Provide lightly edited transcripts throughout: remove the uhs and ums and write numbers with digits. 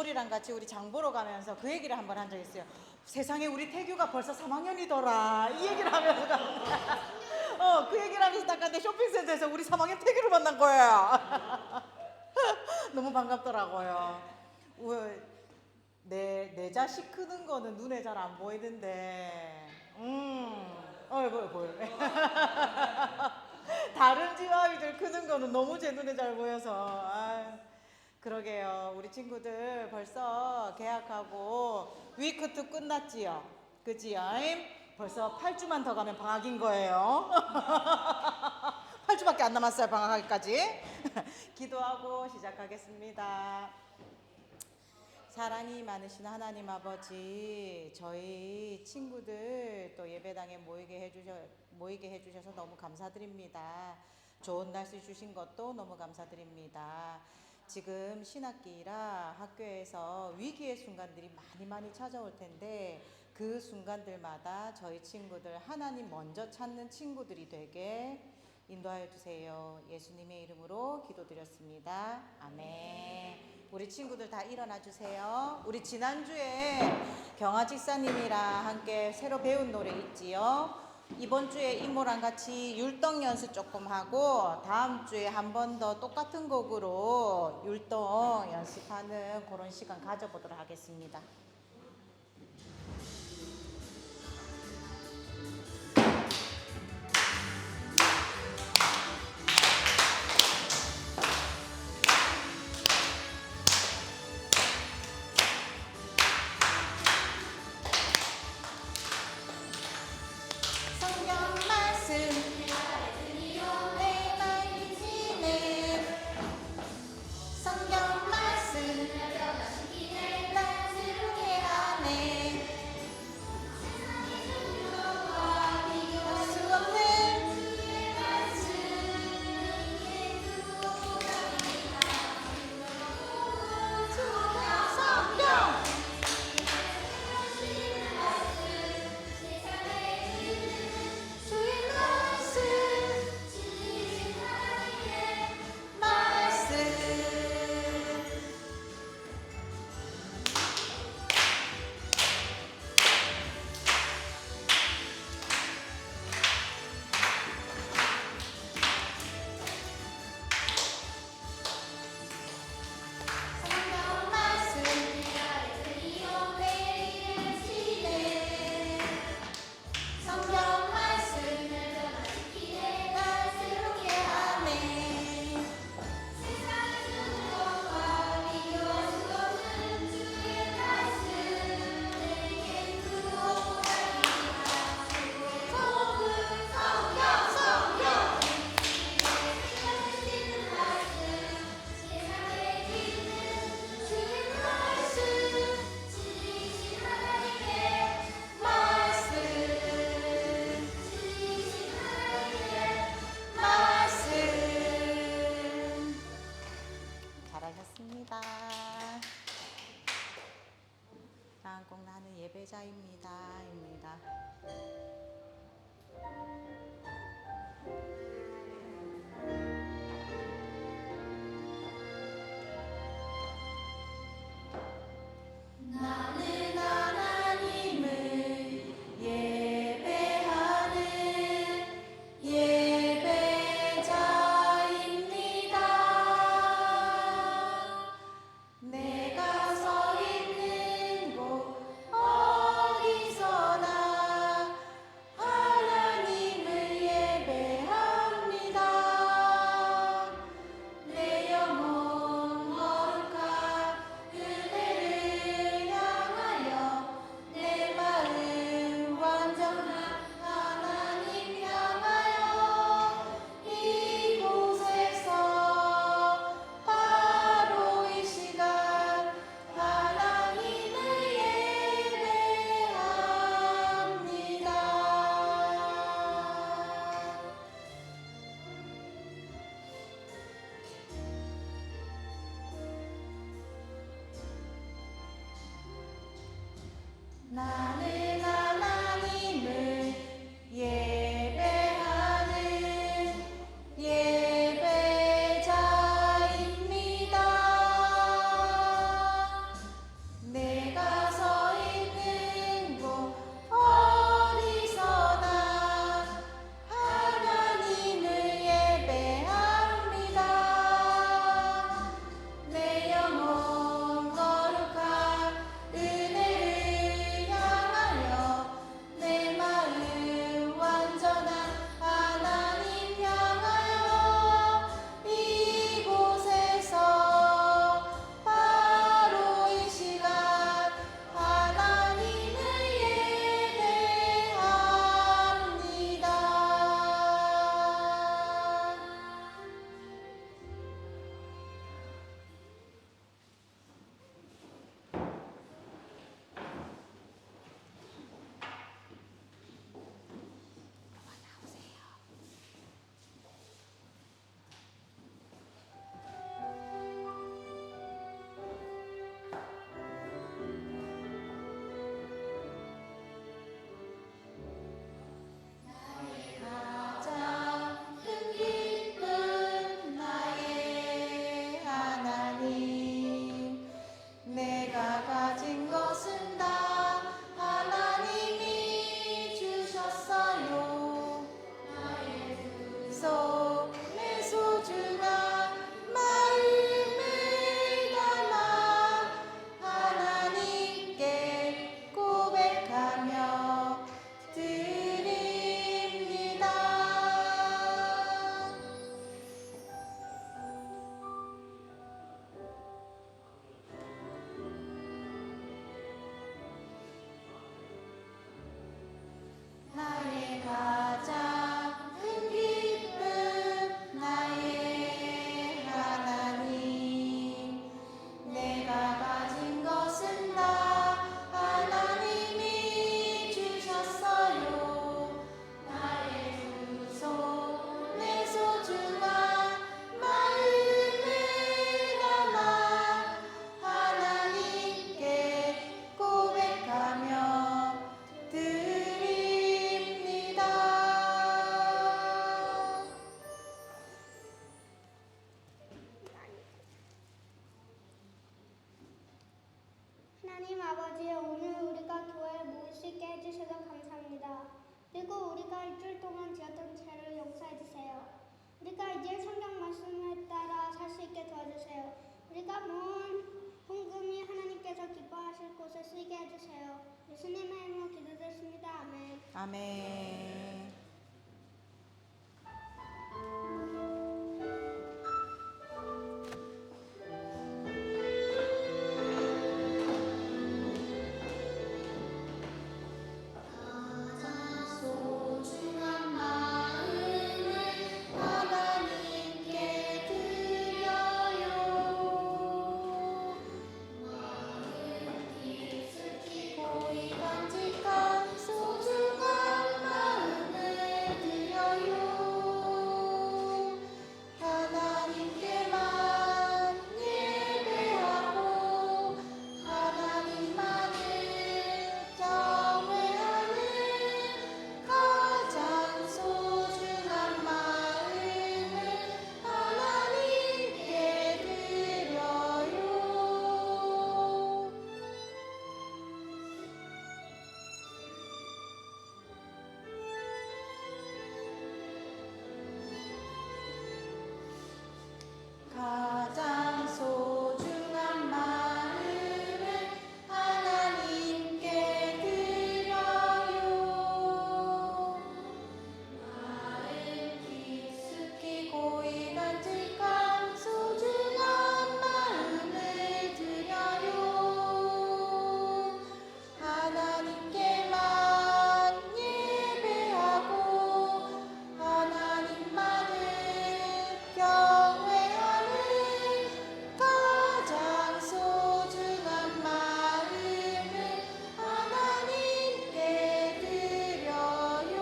이모리랑 같이 우리 장 보러 가면서 그 얘기를 한번 한 적 있어요. 세상에 우리 태규가 벌써 3학년이더라 이 얘기를 하면서 그 얘기를 하면서 딱 갔는데 쇼핑센터에서 우리 3학년 태규를 만난 거야. 너무 반갑더라고요. 내 자식 크는 거는 눈에 잘 안 보이는데 보여. 다른 집 아이들 크는 거는 너무 제 눈에 잘 보여서 그러게요. 우리 친구들 벌써 개학하고 위크2 끝났지요. 그지요? 벌써 8주만 더 가면 방학인 거예요. 8주밖에 안 남았어요, 방학하기까지. 기도하고 시작하겠습니다. 사랑이 많으신 하나님 아버지, 저희 친구들 또 예배당에 모이게 해주셔서 너무 감사드립니다. 좋은 날씨 주신 것도 너무 감사드립니다. 지금 신학기라 학교에서 위기의 순간들이 많이 찾아올 텐데 그 순간들마다 저희 친구들 하나님 먼저 찾는 친구들이 되게 인도하여 주세요. 예수님의 이름으로 기도드렸습니다. 아멘. 우리 친구들 다 일어나 주세요. 우리 지난주에 경아 집사님이랑 함께 새로 배운 노래 있지요. 이번 주에 이모랑 같이 율동 연습 조금 하고 다음 주에 한 번 더 똑같은 곡으로 율동 연습하는 그런 시간 가져보도록 하겠습니다. 다음 곡 나는 예배자입니다. 나는 하나님을 예배하는 예배자입니다. 하나님 아버지, 오늘 우리가 교회에 모일 수 있게 해주셔서 감사합니다. 그리고 우리가 일주일 동안 지었던 죄를 용서해 주세요. 우리가 이제 성경 말씀에 따라 살 수 있게 도와주세요. 우리가 모은 헌금이 하나님께서 기뻐하실 곳에 쓰이게 해주세요. 예수님의 이름으로 기도드렸습니다. 아멘. 아멘. 가장 소중한 마음을 하나님께 드려요. 마음 깊숙이 고이 간직한 소중한 마음을 드려요. 하나님께만 예배하고 하나님만을 경외하는 가장 소중한 마음을 하나님께 드려요.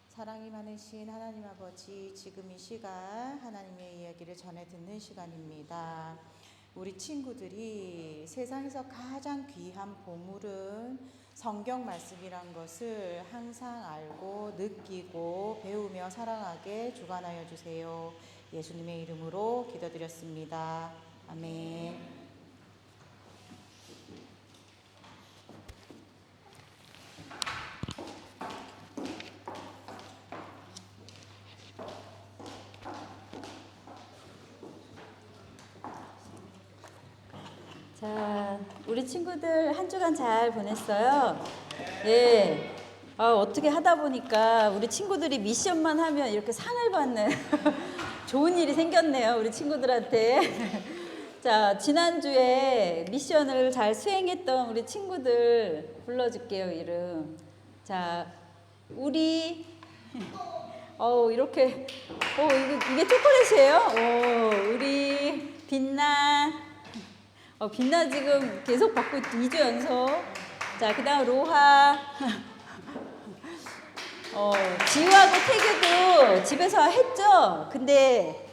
사랑이 많으신 하나님 아버지, 지금 이 시간 하나님의 이야기를 전해 듣는 시간입니다. 우리 친구들이 세상에서 가장 귀한 보물은 성경 말씀이란 것을 항상 알고 느끼고 배우며 살아가게 주관하여 주세요. 예수님의 이름으로 기도드렸습니다. 아멘. 자, 우리 친구들 한 주간 잘 보냈어요? 예. 어떻게 하다 보니까 우리 친구들이 미션만 하면 이렇게 상을 받는 좋은 일이 생겼네요, 우리 친구들한테. 자, 지난주에 미션을 잘 수행했던 우리 친구들 불러줄게요, 이름. 자, 우리, 이렇게, 이게 초콜릿이에요? 우리 빛나. 빛나 지금 계속 받고 2주 연속. 자, 그 다음 로하. 지우하고 태규도 집에서 했죠? 근데,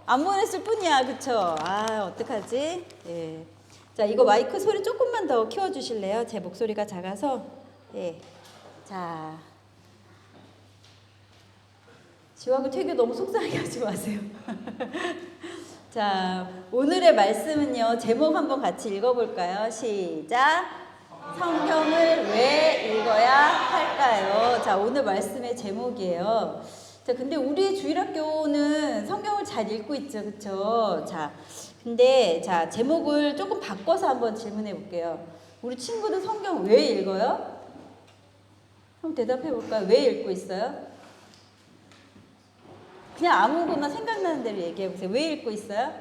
안 보냈을 뿐이야. 그쵸? 어떡하지? 예. 자, 이거 마이크 소리 조금만 더 키워주실래요? 제 목소리가 작아서. 예. 자. 지우하고 태규 너무 속상하게 하지 마세요. 자, 오늘의 말씀은요, 제목 한번 같이 읽어볼까요? 시작! 성경을 왜 읽어야 할까요? 자, 오늘 말씀의 제목이에요. 자, 근데 우리 주일학교는 성경을 잘 읽고 있죠, 그쵸? 자, 근데, 자, 제목을 조금 바꿔서 한번 질문해 볼게요. 우리 친구들 성경 왜 읽어요? 한번 대답해 볼까요? 왜 읽고 있어요? 그냥 아무거나 생각나는 대로 얘기해 보세요. 왜 읽고 있어요?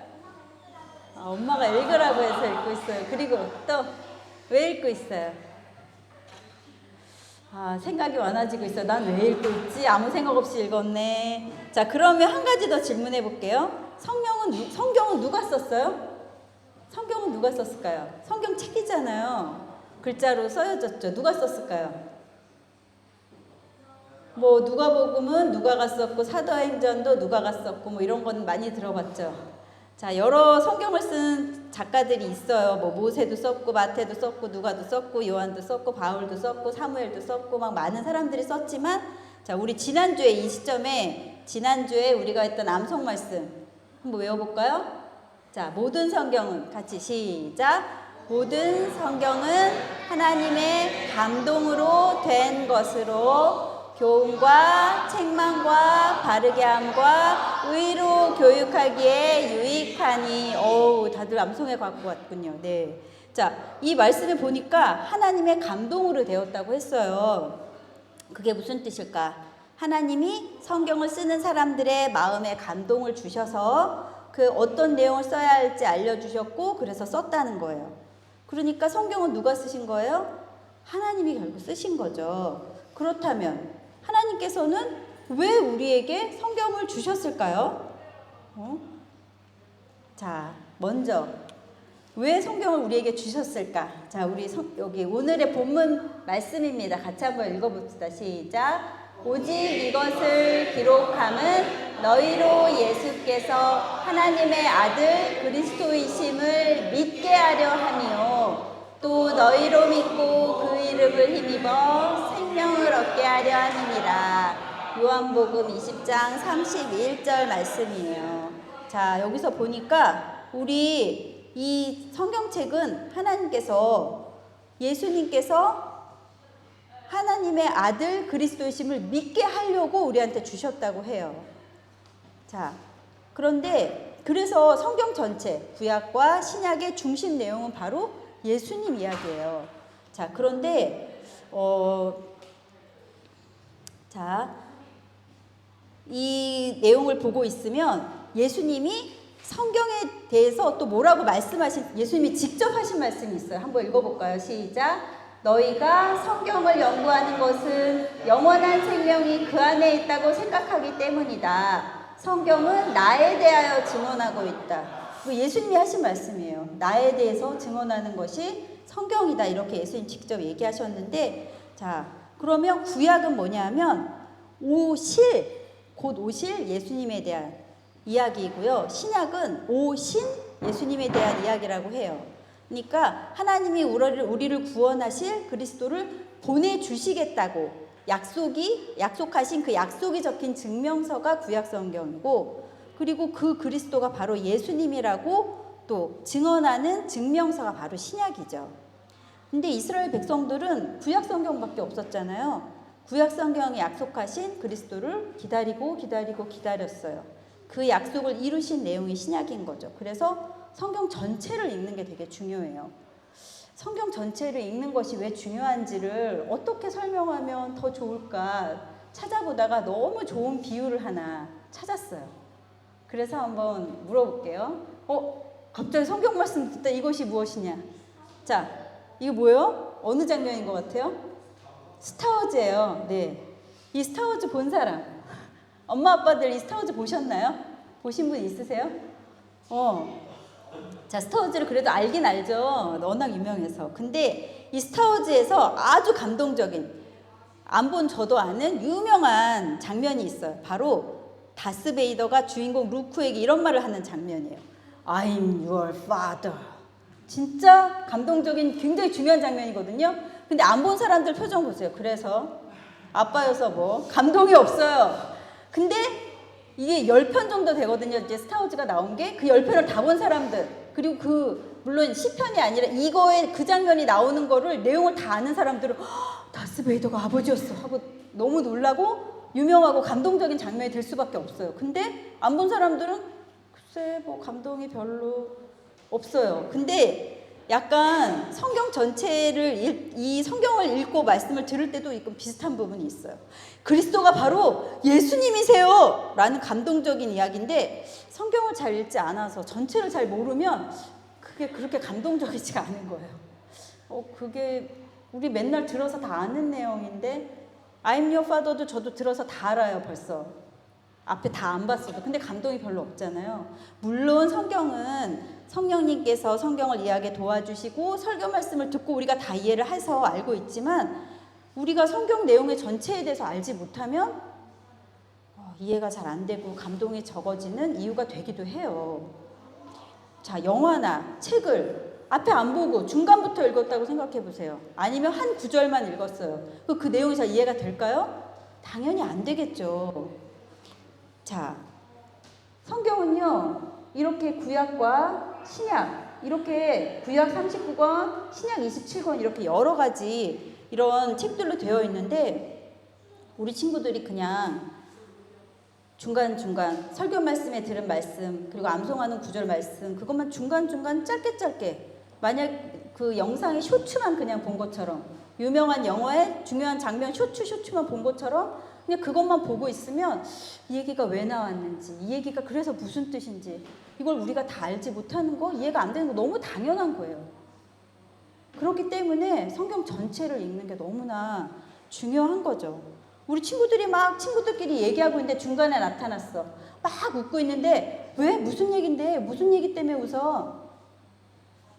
엄마가 읽으라고 해서 읽고 있어요. 그리고 또 왜 읽고 있어요? 생각이 많아지고 있어. 난 왜 읽고 있지? 아무 생각 없이 읽었네. 자, 그러면 한 가지 더 질문해 볼게요. 성경은 누가 썼어요? 성경은 누가 썼을까요? 성경 책이잖아요. 글자로 써여졌죠. 누가 썼을까요? 뭐 누가복음은 누가가 썼고 사도행전도 누가가 썼고 뭐 이런 건 많이 들어봤죠. 자, 여러 성경을 쓴 작가들이 있어요. 뭐 모세도 썼고 마태도 썼고 누가도 썼고 요한도 썼고 바울도 썼고 사무엘도 썼고 막 많은 사람들이 썼지만 자, 우리 지난주에 이 시점에 지난주에 우리가 했던 암송 말씀 한번 외워볼까요? 자, 모든 성경은 같이 시작. 모든 성경은 하나님의 감동으로 된 것으로 교훈과 책망과 바르게 함과 의로 교육하기에 유익하니. 어우, 다들 암송해 갖고 왔군요. 네. 자, 이 말씀에 보니까 하나님의 감동으로 되었다고 했어요. 그게 무슨 뜻일까? 하나님이 성경을 쓰는 사람들의 마음에 감동을 주셔서 그 어떤 내용을 써야 할지 알려주셨고 그래서 썼다는 거예요. 그러니까 성경은 누가 쓰신 거예요? 하나님이 결국 쓰신 거죠. 그렇다면 하나님께서는 왜 우리에게 성경을 주셨을까요? 자, 먼저 왜 성경을 우리에게 주셨을까? 자, 우리 여기 오늘의 본문 말씀입니다. 같이 한번 읽어봅시다. 시작. 오직 이것을 기록함은 너희로 예수께서 하나님의 아들 그리스도이심을 믿게 하려 함이요 또 너희로 믿고 그 이름을 힘입어 생명을 얻게 하려 함이니라. 요한복음 20장 31절 말씀이에요. 자, 여기서 보니까 우리 이 성경책은 하나님께서 예수님께서 하나님의 아들 그리스도이심을 믿게 하려고 우리한테 주셨다고 해요. 자, 그런데 그래서 성경 전체 구약과 신약의 중심 내용은 바로 예수님 이야기예요. 자, 그런데 자, 이 내용을 보고 있으면 예수님이 성경에 대해서 또 뭐라고 말씀하신, 예수님이 직접 하신 말씀이 있어요. 한번 읽어볼까요? 시작. 너희가 성경을 연구하는 것은 영원한 생명이 그 안에 있다고 생각하기 때문이다. 성경은 나에 대하여 증언하고 있다. 예수님이 하신 말씀이에요. 나에 대해서 증언하는 것이 성경이다. 이렇게 예수님 직접 얘기하셨는데, 자, 그러면 구약은 뭐냐면 오실, 곧 오실 예수님에 대한 이야기이고요. 신약은 오신 예수님에 대한 이야기라고 해요. 그러니까 하나님이 우리를 구원하실 그리스도를 보내주시겠다고 약속하신 그 약속이 적힌 증명서가 구약성경이고, 그리고 그 그리스도가 바로 예수님이라고 또 증언하는 증명서가 바로 신약이죠. 근데 이스라엘 백성들은 구약성경밖에 없었잖아요. 구약성경이 약속하신 그리스도를 기다렸어요. 그 약속을 이루신 내용이 신약인 거죠. 그래서 성경 전체를 읽는 게 되게 중요해요. 성경 전체를 읽는 것이 왜 중요한지를 어떻게 설명하면 더 좋을까 찾아보다가 너무 좋은 비유를 하나 찾았어요. 그래서 한번 물어볼게요. 갑자기 성경 말씀 듣다 이것이 무엇이냐? 자, 이거 뭐예요? 어느 장면인 것 같아요? 스타워즈예요. 네, 이 스타워즈 본 사람, 엄마 아빠들 이 스타워즈 보셨나요? 보신 분 있으세요? 자, 스타워즈를 그래도 알긴 알죠. 워낙 유명해서. 근데 이 스타워즈에서 아주 감동적인, 안 본 저도 아는 유명한 장면이 있어요. 바로 다스베이더가 주인공 루크에게 이런 말을 하는 장면이에요. I'm your father. 진짜 감동적인 굉장히 중요한 장면이거든요. 근데 안 본 사람들 표정 보세요. 그래서 아빠여서 뭐 감동이 없어요. 근데 이게 10편 정도 되거든요. 이제 스타워즈가 나온 게 그 10편을 다 본 사람들, 그리고 물론 10편이 아니라 이거에 그 장면이 나오는 거를 내용을 다 아는 사람들은 다스베이더가 아버지였어 하고 너무 놀라고 유명하고 감동적인 장면이 될 수밖에 없어요. 근데 안 본 사람들은 글쎄 뭐 감동이 별로 없어요. 근데 약간 성경 전체를 이 성경을 읽고 말씀을 들을 때도 이건 비슷한 부분이 있어요. 그리스도가 바로 예수님이세요 라는 감동적인 이야기인데, 성경을 잘 읽지 않아서 전체를 잘 모르면 그게 그렇게 감동적이지가 않은 거예요. 그게 우리 맨날 들어서 다 아는 내용인데, I'm your father도 저도 들어서 다 알아요. 벌써 앞에 다 안 봤어도. 근데 감동이 별로 없잖아요. 물론 성경은 성령님께서 성경을 이해하게 도와주시고 설교 말씀을 듣고 우리가 다 이해를 해서 알고 있지만, 우리가 성경 내용의 전체에 대해서 알지 못하면 이해가 잘 안 되고 감동이 적어지는 이유가 되기도 해요. 자, 영화나 책을 앞에 안 보고 중간부터 읽었다고 생각해 보세요. 아니면 한 구절만 읽었어요. 그 내용이 잘 이해가 될까요? 당연히 안 되겠죠. 자, 성경은요, 이렇게 구약과 신약, 이렇게 구약 39권, 신약 27권 이렇게 여러 가지 이런 책들로 되어 있는데 우리 친구들이 그냥 중간중간 설교 말씀에 들은 말씀 그리고 암송하는 구절 말씀 그것만 중간중간 짧게 만약 그 영상의 쇼츠만 그냥 본 것처럼 유명한 영화의 중요한 장면 쇼츠만 본 것처럼 그냥 그것만 보고 있으면 이 얘기가 왜 나왔는지 이 얘기가 그래서 무슨 뜻인지 이걸 우리가 다 알지 못하는 거 이해가 안 되는 거 너무 당연한 거예요. 그렇기 때문에 성경 전체를 읽는 게 너무나 중요한 거죠. 우리 친구들이 막 친구들끼리 얘기하고 있는데 중간에 나타났어. 막 웃고 있는데 왜? 무슨 얘기인데? 무슨 얘기 때문에 웃어?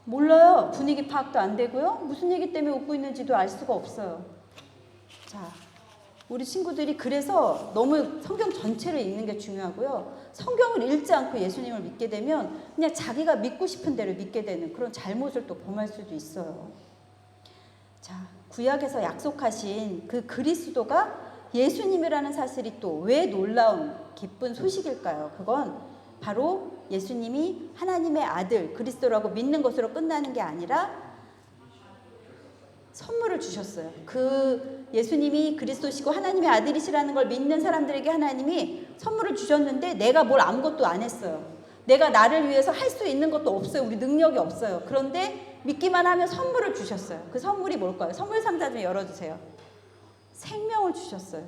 몰라요. 분위기 파악도 안 되고요. 무슨 얘기 때문에 웃고 있는지도 알 수가 없어요. 자, 우리 친구들이 그래서 너무 성경 전체를 읽는 게 중요하고요. 성경을 읽지 않고 예수님을 믿게 되면 그냥 자기가 믿고 싶은 대로 믿게 되는 그런 잘못을 또 범할 수도 있어요. 자, 구약에서 약속하신 그 그리스도가 예수님이라는 사실이 또 왜 놀라운 기쁜 소식일까요? 그건 바로 예수님이 하나님의 아들 그리스도라고 믿는 것으로 끝나는 게 아니라 선물을 주셨어요. 그 예수님이 그리스도시고 하나님의 아들이시라는 걸 믿는 사람들에게 하나님이 선물을 주셨는데 내가 뭘 아무것도 안 했어요. 내가 나를 위해서 할 수 있는 것도 없어요. 우리 능력이 없어요. 그런데 믿기만 하면 선물을 주셨어요. 그 선물이 뭘까요? 선물 상자 좀 열어주세요. 생명을 주셨어요.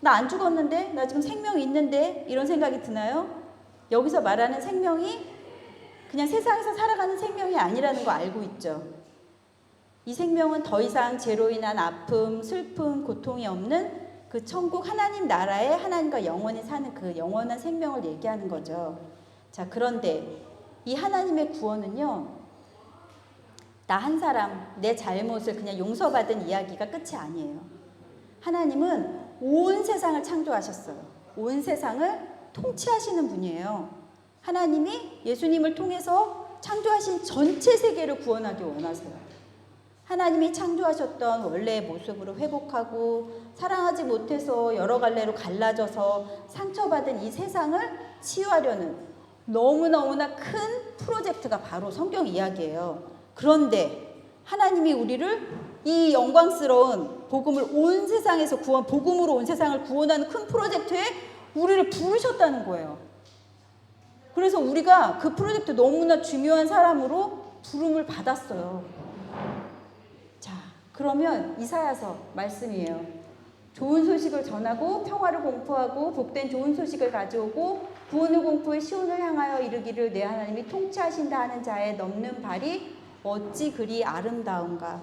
나 안 죽었는데? 나 지금 생명이 있는데? 이런 생각이 드나요? 여기서 말하는 생명이 그냥 세상에서 살아가는 생명이 아니라는 거 알고 있죠. 이 생명은 더 이상 죄로 인한 아픔, 슬픔, 고통이 없는 그 천국 하나님 나라에 하나님과 영원히 사는 그 영원한 생명을 얘기하는 거죠. 자, 그런데 이 하나님의 구원은요, 나 한 사람, 내 잘못을 그냥 용서받은 이야기가 끝이 아니에요. 하나님은 온 세상을 창조하셨어요. 온 세상을 통치하시는 분이에요. 하나님이 예수님을 통해서 창조하신 전체 세계를 구원하기 원하세요. 하나님이 창조하셨던 원래의 모습으로 회복하고 사랑하지 못해서 여러 갈래로 갈라져서 상처받은 이 세상을 치유하려는 너무나 큰 프로젝트가 바로 성경 이야기예요. 그런데 하나님이 우리를 이 영광스러운 복음을 온 세상에서 복음으로 온 세상을 구원하는 큰 프로젝트에 우리를 부르셨다는 거예요. 그래서 우리가 그 프로젝트 너무나 중요한 사람으로 부름을 받았어요. 자, 그러면 이사야서 말씀이에요. 좋은 소식을 전하고 평화를 공포하고 복된 좋은 소식을 가져오고 구원을 공포해 시온을 향하여 이르기를 내 하나님이 통치하신다 하는 자의 넘는 발이 어찌 그리 아름다운가.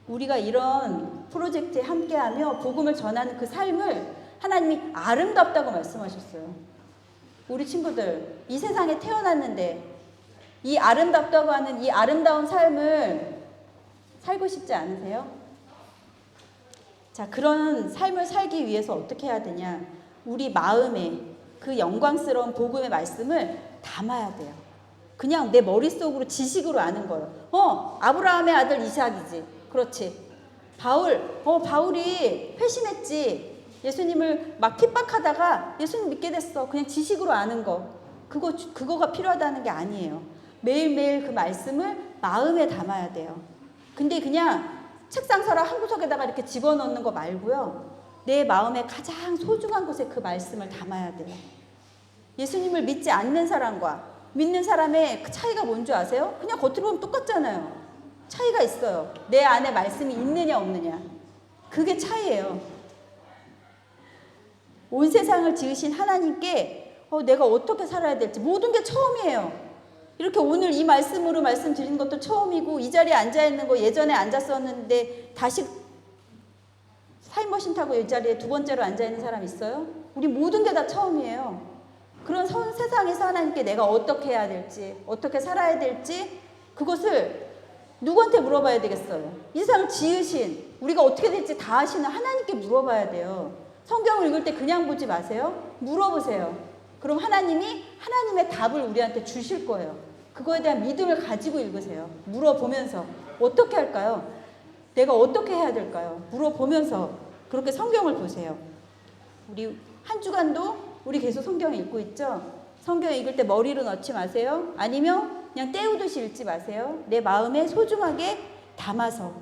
우리가 이런 프로젝트에 함께하며 복음을 전하는 그 삶을 하나님이 아름답다고 말씀하셨어요. 우리 친구들, 이 세상에 태어났는데 이 아름답다고 하는 이 아름다운 삶을 살고 싶지 않으세요? 자, 그런 삶을 살기 위해서 어떻게 해야 되냐? 우리 마음에 그 영광스러운 복음의 말씀을 담아야 돼요. 그냥 내 머릿속으로 지식으로 아는 거예요. 아브라함의 아들 이삭이지. 그렇지. 바울이 회심했지. 예수님을 막 핍박하다가 예수님 믿게 됐어. 그냥 지식으로 아는 거. 그거가 필요하다는 게 아니에요. 매일매일 그 말씀을 마음에 담아야 돼요. 근데 그냥 책상 서랍 한 구석에다가 이렇게 집어넣는 거 말고요. 내 마음의 가장 소중한 곳에 그 말씀을 담아야 돼요. 예수님을 믿지 않는 사람과 믿는 사람의 그 차이가 뭔지 아세요? 그냥 겉으로 보면 똑같잖아요. 차이가 있어요. 내 안에 말씀이 있느냐 없느냐. 그게 차이예요. 온 세상을 지으신 하나님께 내가 어떻게 살아야 될지 모든 게 처음이에요. 이렇게 오늘 이 말씀으로 말씀드리는 것도 처음이고 이 자리에 앉아있는 거 예전에 앉았었는데 다시 타임머신 타고 이 자리에 두 번째로 앉아있는 사람 있어요? 우리 모든 게 다 처음이에요. 그런 세상에서 하나님께 내가 어떻게 해야 될지 어떻게 살아야 될지 그것을 누구한테 물어봐야 되겠어요? 이 세상을 지으신 우리가 어떻게 될지 다 아시는 하나님께 물어봐야 돼요. 성경을 읽을 때 그냥 보지 마세요. 물어보세요. 그럼 하나님이 하나님의 답을 우리한테 주실 거예요. 그거에 대한 믿음을 가지고 읽으세요. 물어보면서 어떻게 할까요? 내가 어떻게 해야 될까요? 물어보면서 그렇게 성경을 보세요. 우리 한 주간도 우리 계속 성경 읽고 있죠? 성경 읽을 때 머리로 넣지 마세요. 아니면 그냥 때우듯이 읽지 마세요. 내 마음에 소중하게 담아서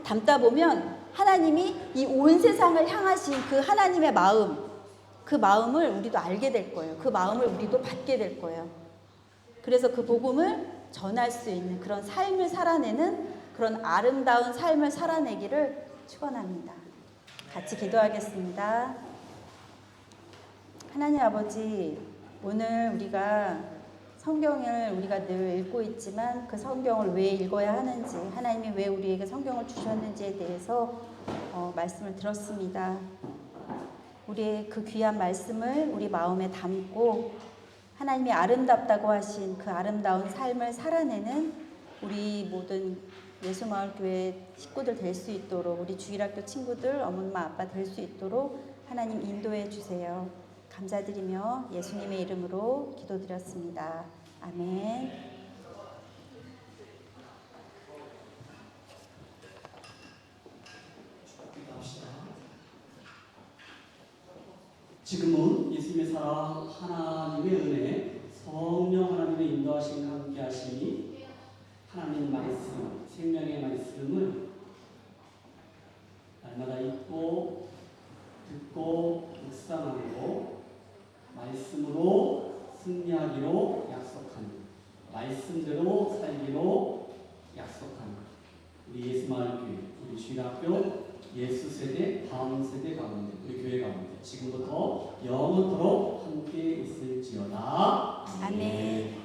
담다 보면 하나님이 이 온 세상을 향하신 그 하나님의 마음, 그 마음을 우리도 알게 될 거예요. 그 마음을 우리도 받게 될 거예요. 그래서 그 복음을 전할 수 있는 그런 삶을 살아내는 그런 아름다운 삶을 살아내기를 축원합니다. 같이 기도하겠습니다. 하나님 아버지, 오늘 우리가 성경을 우리가 늘 읽고 있지만 그 성경을 왜 읽어야 하는지, 하나님이 왜 우리에게 성경을 주셨는지에 대해서 말씀을 들었습니다. 우리의 그 귀한 말씀을 우리 마음에 담고 하나님이 아름답다고 하신 그 아름다운 삶을 살아내는 우리 모든 예수마을교회 식구들 될 수 있도록, 우리 주일학교 친구들, 엄마 아빠 될 수 있도록 하나님 인도해 주세요. 감사드리며 예수님의 이름으로 기도드렸습니다. 아멘. 지금은 예수님의 사랑, 하나님의 은혜, 성령 하나님의 인도하심과 함께 하시니 하나님 말씀, 생명의 말씀을 날마다 읽고 듣고 묵상하고 말씀으로 승리하기로 약속한, 말씀대로 살기로 약속한 우리 예수마을교회, 우리 주일학교 예수 세대, 다음 세대 가운데, 우리 교회 가운데 지금부터 영원토록 함께 있을지어다. 아멘.